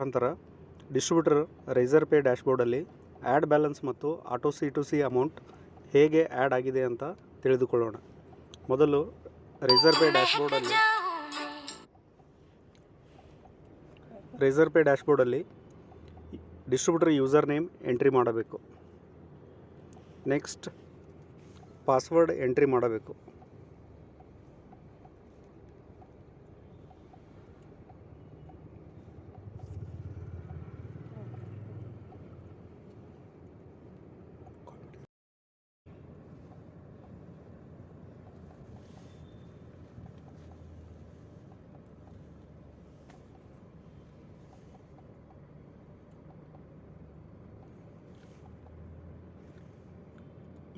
ನಂತರ distributor Raiser Pay ಡ್ಯಾಶ್ಬೋರ್ಡಲ್ಲಿ add balance ಮತ್ತು ಆಟೋ C2C ಅಮೌಂಟ್ ಹೇಗೆ ಆ್ಯಡ್ ಆಗಿದೆ ಅಂತ ತಿಳಿದುಕೊಳ್ಳೋಣ. ಮೊದಲು ರೈಸರ್ ಪೇ ಡ್ಯಾಶ್ಬೋರ್ಡಲ್ಲಿ ಡಿಸ್ಟ್ರಿಬ್ಯೂಟರ್ ಯೂಸರ್ ನೇಮ್ ಎಂಟ್ರಿ ಮಾಡಬೇಕು. ನೆಕ್ಸ್ಟ್ ಪಾಸ್ವರ್ಡ್ ಎಂಟ್ರಿ ಮಾಡಬೇಕು.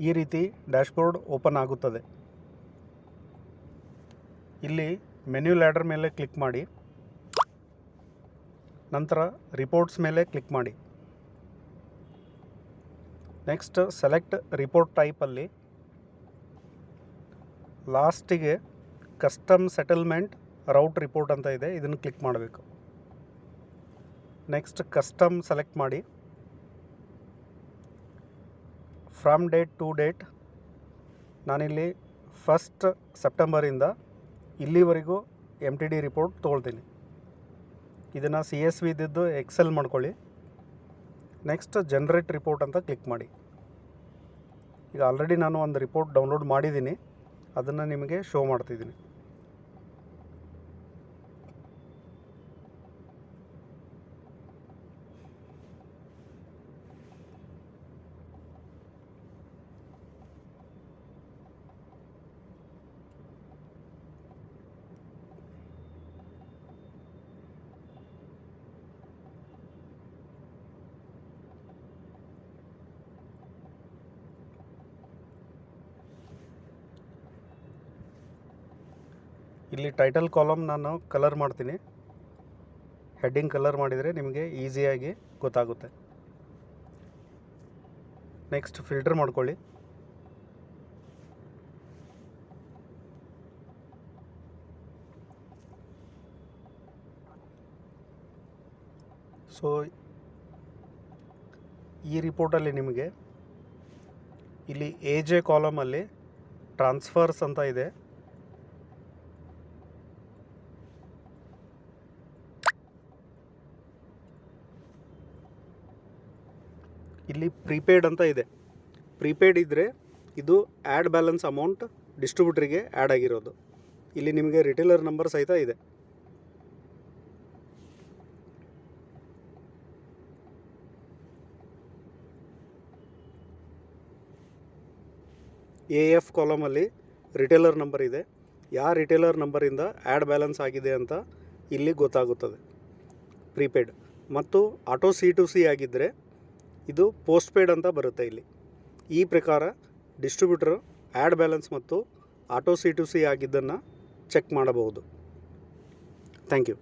ಈ ರೀತಿ ಡ್ಯಾಶ್ಬೋರ್ಡ್ ಓಪನ್ ಆಗುತ್ತದೆ. ಇಲ್ಲಿ ಮೆನ್ಯು ಲ್ಯಾಡರ್ ಮೇಲೆ ಕ್ಲಿಕ್ ಮಾಡಿ, ನಂತರ ರಿಪೋರ್ಟ್ಸ್ ಮೇಲೆ ಕ್ಲಿಕ್ ಮಾಡಿ. ನೆಕ್ಸ್ಟ್ ಸೆಲೆಕ್ಟ್ ರಿಪೋರ್ಟ್ ಟೈಪಲ್ಲಿ ಲಾಸ್ಟಿಗೆ ಕಸ್ಟಮ್ ಸೆಟಲ್ಮೆಂಟ್ ರೌಟ್ ರಿಪೋರ್ಟ್ ಅಂತ ಇದೆ, ಇದನ್ನು ಕ್ಲಿಕ್ ಮಾಡಬೇಕು. ನೆಕ್ಸ್ಟ್ ಕಸ್ಟಮ್ ಸೆಲೆಕ್ಟ್ ಮಾಡಿ, ಫ್ರಮ್ ಡೇಟ್ ಟು ಡೇಟ್ ನಾನಿಲ್ಲಿ 1 ಸೆಪ್ಟೆಂಬರಿಂದ ಇಲ್ಲಿವರೆಗೂ MTD ರಿಪೋರ್ಟ್ ತೊಗೊಳ್ತೀನಿ. ಇದನ್ನು CSV ಇದ್ದಿದ್ದು ಎಕ್ಸೆಲ್ ಮಾಡ್ಕೊಳ್ಳಿ. ನೆಕ್ಸ್ಟ್ ಜನ್ರೇಟ್ ರಿಪೋರ್ಟ್ ಅಂತ ಕ್ಲಿಕ್ ಮಾಡಿ. ಈಗ ಆಲ್ರೆಡಿ ನಾನು ಒಂದು ರಿಪೋರ್ಟ್ ಡೌನ್ಲೋಡ್ ಮಾಡಿದ್ದೀನಿ, ಅದನ್ನು ನಿಮಗೆ ಶೋ ಮಾಡ್ತಿದ್ದೀನಿ. ಇಲ್ಲಿ ಟೈಟಲ್ ಕಾಲಮ್ ನಾನು ಕಲರ್ ಮಾಡ್ತೀನಿ. ಹೆಡ್ಡಿಂಗ್ ಕಲರ್ ಮಾಡಿದರೆ ನಿಮಗೆ ಈಸಿಯಾಗಿ ಗೊತ್ತಾಗುತ್ತೆ. ನೆಕ್ಸ್ಟ್ ಫಿಲ್ಟರ್ ಮಾಡ್ಕೊಳ್ಳಿ. ಸೊ ಈ ರಿಪೋರ್ಟಲ್ಲಿ ನಿಮಗೆ ಇಲ್ಲಿ AJ ಕಾಲಮಲ್ಲಿ ಟ್ರಾನ್ಸ್ಫರ್ಸ್ ಅಂತ ಇದೆ. ಇಲ್ಲಿ ಪ್ರೀಪೇಯ್ಡ್ ಅಂತ ಇದೆ. ಪ್ರೀಪೇಯ್ಡ್ ಇದ್ದರೆ ಇದು ಆ್ಯಡ್ ಬ್ಯಾಲೆನ್ಸ್ ಅಮೌಂಟ್ ಡಿಸ್ಟ್ರಿಬ್ಯೂಟ್ರಿಗೆ ಆ್ಯಡ್ ಆಗಿರೋದು. ಇಲ್ಲಿ ನಿಮಗೆ ರಿಟೇಲರ್ ನಂಬರ್ ಸಹಿತ ಇದೆ. AF ಕಾಲಮಲ್ಲಿ ರಿಟೇಲರ್ ನಂಬರ್ ಇದೆ. ಯಾವ ರಿಟೇಲರ್ ನಂಬರಿಂದ ಆ್ಯಡ್ ಬ್ಯಾಲೆನ್ಸ್ ಆಗಿದೆ ಅಂತ ಇಲ್ಲಿ ಗೊತ್ತಾಗುತ್ತದೆ. ಪ್ರೀಪೇಯ್ಡ್ ಮತ್ತು ಆಟೋ C2C ಆಗಿದ್ದರೆ ಇದು ಪೋಸ್ಟ್ಪೇಯ್ಡ್ ಅಂತ ಬರುತ್ತೆ. ಇಲ್ಲಿ ಈ ಪ್ರಕಾರ ಡಿಸ್ಟ್ರಿಬ್ಯೂಟರ್ ಆ್ಯಡ್ ಬ್ಯಾಲೆನ್ಸ್ ಮತ್ತು ಆಟೋ C2C ಆಗಿದ್ದನ್ನು ಚೆಕ್ ಮಾಡಬಹುದು. Thank you.